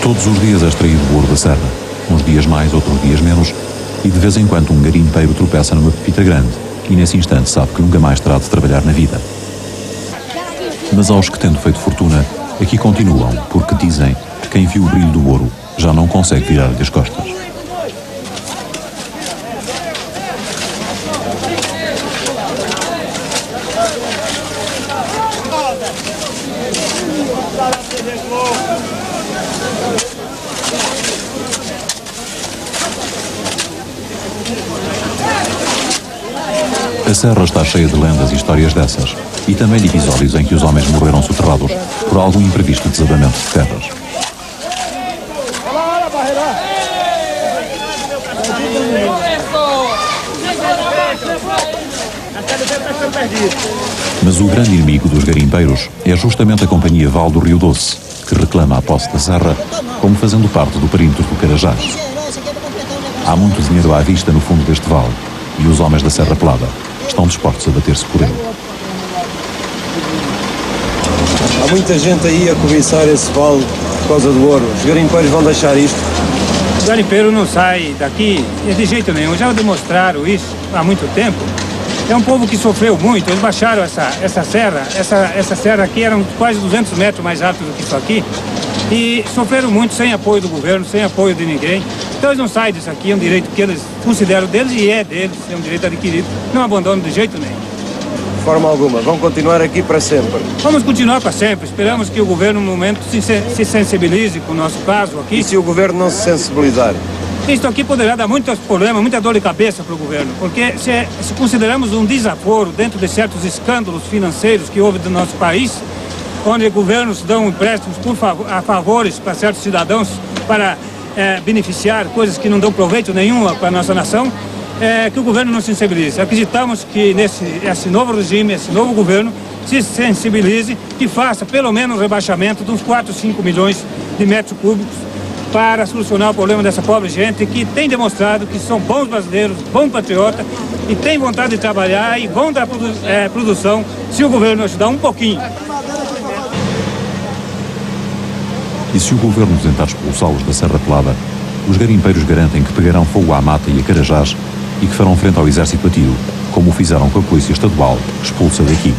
Todos os dias é extraído o ouro da serra, uns dias mais, outros dias menos, e de vez em quando um garimpeiro tropeça numa pepita grande e nesse instante sabe que nunca mais terá de trabalhar na vida. Mas aos que, tendo feito fortuna, aqui continuam, porque dizem que quem viu o brilho do ouro já não consegue virar-lhe as costas. A serra está cheia de lendas e histórias dessas, e também de episódios em que os homens morreram soterrados por algum imprevisto desabamento de terras. Mas o grande inimigo dos garimpeiros é justamente a Companhia Val do Rio Doce, que reclama a posse da serra como fazendo parte do perímetro do Carajás. Há muito dinheiro à vista no fundo deste vale, e os homens da Serra Pelada estão dispostos a bater-se por ele. Há muita gente aí a cobiçar esse vale por causa do ouro. Os garimpeiros vão deixar isto? O garimpeiro não sai daqui de jeito nenhum. Já demonstraram isso há muito tempo. É um povo que sofreu muito. Eles baixaram essa serra aqui, eram quase 200 metros mais alto do que isso aqui. E sofreram muito sem apoio do governo, sem apoio de ninguém. Então eles não saem disso aqui, é um direito que eles consideram deles e é deles, é um direito adquirido. Não abandonam de jeito nenhum. De forma alguma, vão continuar aqui para sempre. Vamos continuar para sempre. Esperamos que o governo, no momento, se sensibilize com o nosso caso aqui. E se o governo não se sensibilizar? Isso aqui poderá dar muitos problemas, muita dor de cabeça para o governo, porque se consideramos um desaforo dentro de certos escândalos financeiros que houve do nosso país, onde governos dão empréstimos a favores para certos cidadãos para beneficiar coisas que não dão proveito nenhum para a nossa nação, que o governo não se sensibilize. Acreditamos que esse novo regime, esse novo governo, se sensibilize e faça pelo menos um rebaixamento de uns 4, 5 milhões de metros cúbicos para solucionar o problema dessa pobre gente que tem demonstrado que são bons brasileiros, bons patriotas e tem vontade de trabalhar e vão dar produção se o governo ajudar um pouquinho. E se o governo tentar expulsá-los da Serra Pelada, os garimpeiros garantem que pegarão fogo à mata e a Carajás e que farão frente ao exército a tiro, como o fizeram com a polícia estadual, expulsa daqui.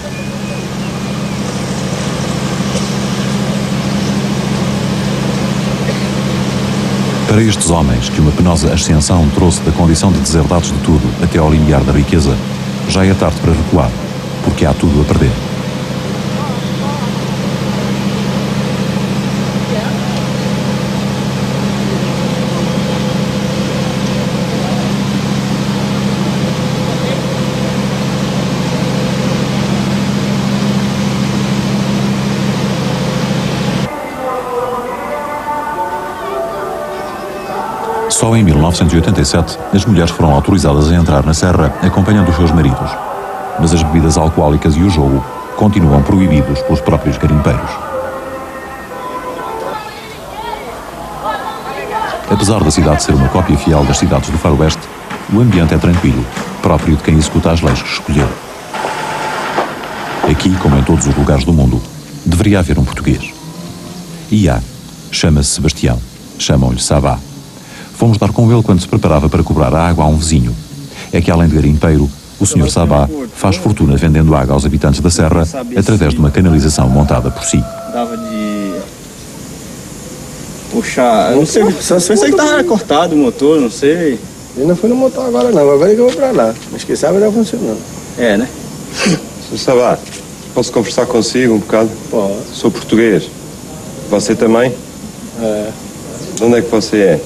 Para estes homens, que uma penosa ascensão trouxe da condição de deserdados de tudo até ao limiar da riqueza, já é tarde para recuar, porque há tudo a perder. Só em 1987 as mulheres foram autorizadas a entrar na serra acompanhando os seus maridos. Mas as bebidas alcoólicas e o jogo continuam proibidos pelos próprios garimpeiros. Apesar da cidade ser uma cópia fiel das cidades do faroeste, o ambiente é tranquilo, próprio de quem executa as leis que escolheu. Aqui, como em todos os lugares do mundo, deveria haver um português. E há. Chama-se Sebastião. Chamam-lhe Sabá. Fomos dar com ele quando se preparava para cobrar a água a um vizinho. É que, além de garimpeiro, o Sr. Sabá faz fortuna vendendo água aos habitantes da serra através de uma canalização montada por si. Dava de puxar, não sei, só sei que estava cortado o motor, não sei. Eu não fui no motor agora não, agora é que eu vou para lá. Mas quem sabe não funcionou. É, né? Sr. Sabá, posso conversar consigo um bocado? Pode. Sou português. Você também? É. De onde é que você é?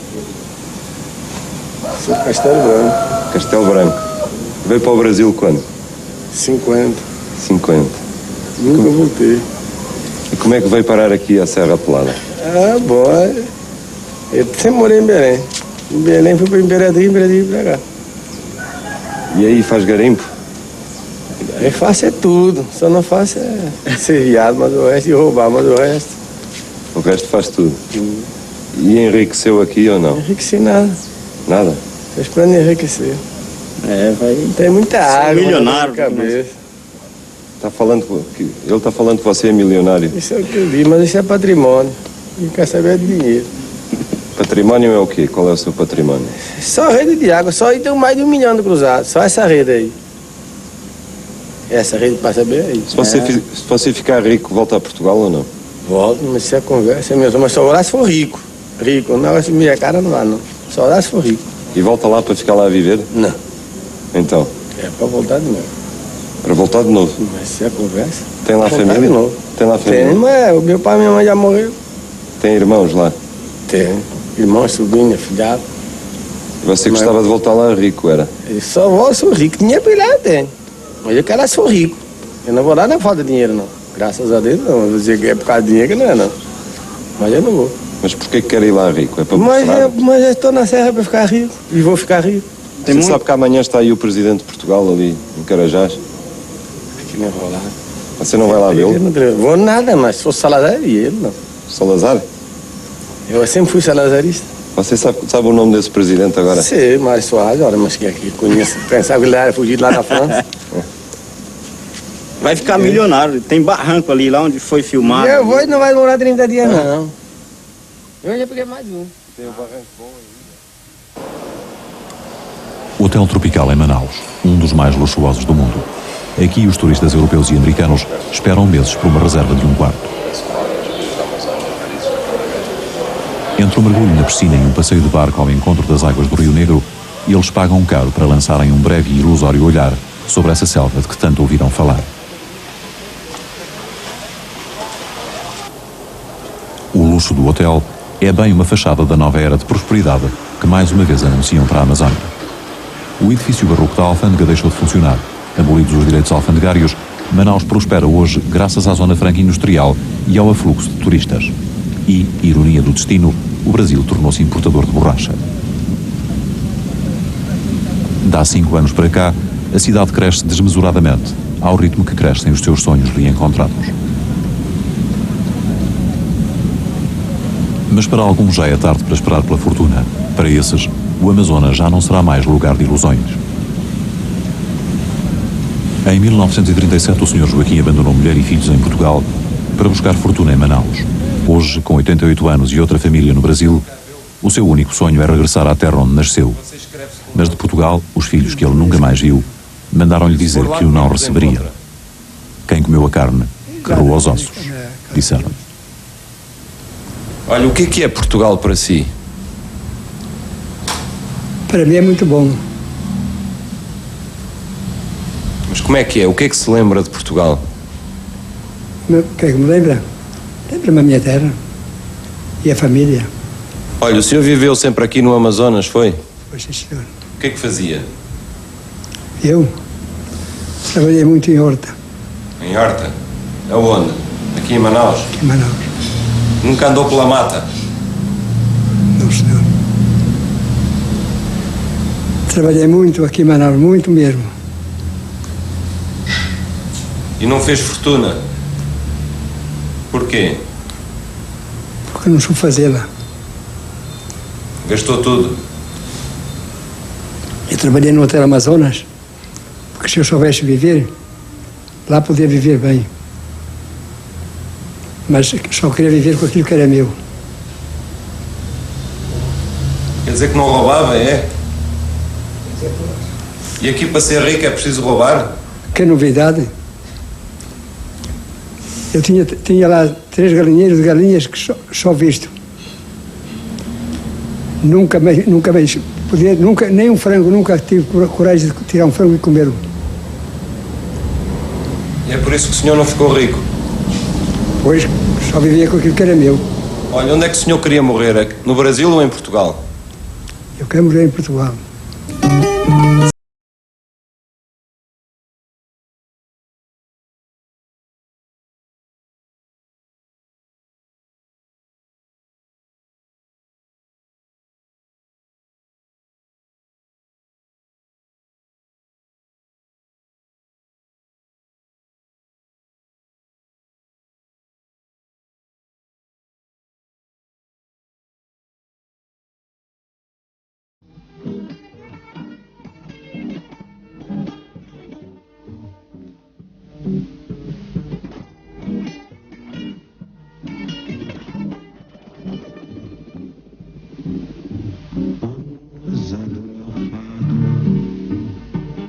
Sou de Castelo Branco. Castelo Branco. Veio para o Brasil quando? 50. 50. Nunca voltei. E como é que veio parar aqui a Serra Pelada? Ah, bom. Eu sempre morei em Belém. Em Belém fui para Imperatriz para cá. E aí faz garimpo? Aí faço é tudo. Só não faço é ser viado, mas o resto, e roubar, mas o resto. O resto faz tudo. E enriqueceu aqui ou não? Enriqueci nada. Nada? Estou esperando enriquecer. É, vai. Tem muita água. Milionário. Cabeça. Tá falando que ele está falando que você é milionário. Isso é o que eu vi, mas isso é patrimônio. E quer saber de dinheiro. Patrimônio é o quê? Qual é o seu patrimônio? Só rede de água, só aí tem mais de 1 milhão de cruzados, só essa rede aí. Essa rede passa bem aí. Se você ficar rico, volta a Portugal ou não? Volto, mas isso é conversa mesmo. Mas só lá se for rico. Rico, não, se minha cara não vai, não. Só lá se for rico. E volta lá para ficar lá a viver? Não. Então? É para voltar de novo. Para voltar de novo? Mas isso é conversa. Tem lá voltar família? De novo. Tem lá família? Tem, mas o meu pai e minha mãe já morreu. Tem irmãos lá? Tem. Irmão, sobrinha, filhado. Você gostava de voltar lá rico, era? Eu só vou, sou rico. Dinheiro para ir lá eu tenho. Mas eu quero lá, sou rico. Eu não vou lá, não falta dinheiro, não. Graças a Deus, não. Vou dizer que é por causa de dinheiro que não é, não. Mas eu não vou. Mas porquê que quer ir lá rico? É para mas eu estou na serra para ficar rico. E vou ficar rico. Você sabe que amanhã está aí o Presidente de Portugal ali, em Carajás? Acho que não vou lá. Você não vai lá vê-lo? Não vou nada, mas se fosse Salazar, e ele não. Salazar? Eu sempre fui salazarista. Você sabe o nome desse presidente agora? Sim, Mário Soares, olha, mas que aqui conheço. Pensava que ele era fugido lá na França. Vai ficar milionário. Tem barranco ali, lá onde foi filmado. Eu vou e não vai demorar 30 dias, não. Eu já peguei mais um. Tem um barranco bom aí. Hotel Tropical em Manaus, um dos mais luxuosos do mundo. Aqui os turistas europeus e americanos esperam meses por uma reserva de um quarto. Entre um mergulho na piscina e um passeio de barco ao encontro das águas do Rio Negro, eles pagam caro para lançarem um breve e ilusório olhar sobre essa selva de que tanto ouviram falar. O luxo do hotel é bem uma fachada da nova era de prosperidade que mais uma vez anunciam para a Amazónia. O edifício barroco da alfândega deixou de funcionar. Abolidos os direitos alfandegários, Manaus prospera hoje graças à zona franca industrial e ao afluxo de turistas. E, ironia do destino, o Brasil tornou-se importador de borracha. Dá 5 anos para cá, a cidade cresce desmesuradamente, ao ritmo que crescem os seus sonhos reencontrados. Mas para alguns já é tarde para esperar pela fortuna. Para esses, o Amazonas já não será mais lugar de ilusões. Em 1937, o Sr. Joaquim abandonou mulher e filhos em Portugal para buscar fortuna em Manaus. Hoje, com 88 anos e outra família no Brasil, o seu único sonho é regressar à terra onde nasceu. Mas de Portugal, os filhos que ele nunca mais viu, mandaram-lhe dizer que o não receberia. Quem comeu a carne, que roeu os ossos, disseram. Olha, o que é Portugal para si? Para mim é muito bom. Mas como é que é? O que é que se lembra de Portugal? O que é que me lembra? Lembra-me a minha terra e a família. Olha, o senhor viveu sempre aqui no Amazonas, foi? Pois sim, senhor. O que é que fazia? Eu trabalhei muito em horta. Em horta? Aonde? Aqui em Manaus? Aqui em Manaus. Nunca andou pela mata? Não, senhor. Trabalhei muito aqui em Manaus, muito mesmo. E não fez fortuna? Porquê? Porque não soube fazê-la. Gastou tudo? Eu trabalhei no Hotel Amazonas, porque se eu soubesse viver, lá podia viver bem. Mas só queria viver com aquilo que era meu. Quer dizer que não roubava, é? E aqui para ser rico é preciso roubar? Que novidade! Eu tinha lá 3 galinheiros de galinhas que só visto. Nunca mais podia, nem um frango, nunca tive coragem de tirar um frango e comê-lo. E é por isso que o senhor não ficou rico? Pois, só vivia com aquilo que era meu. Olha, onde é que o senhor queria morrer? No Brasil ou em Portugal? Eu quero morrer em Portugal.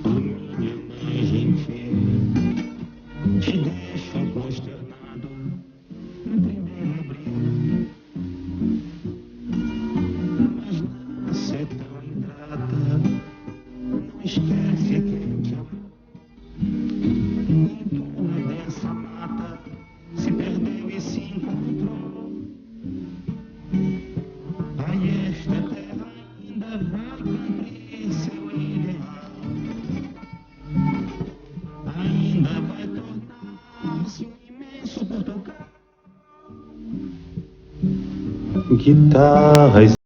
A minha imagem fez Guitarras.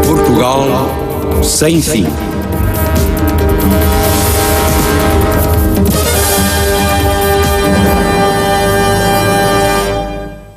Portugal sem fim.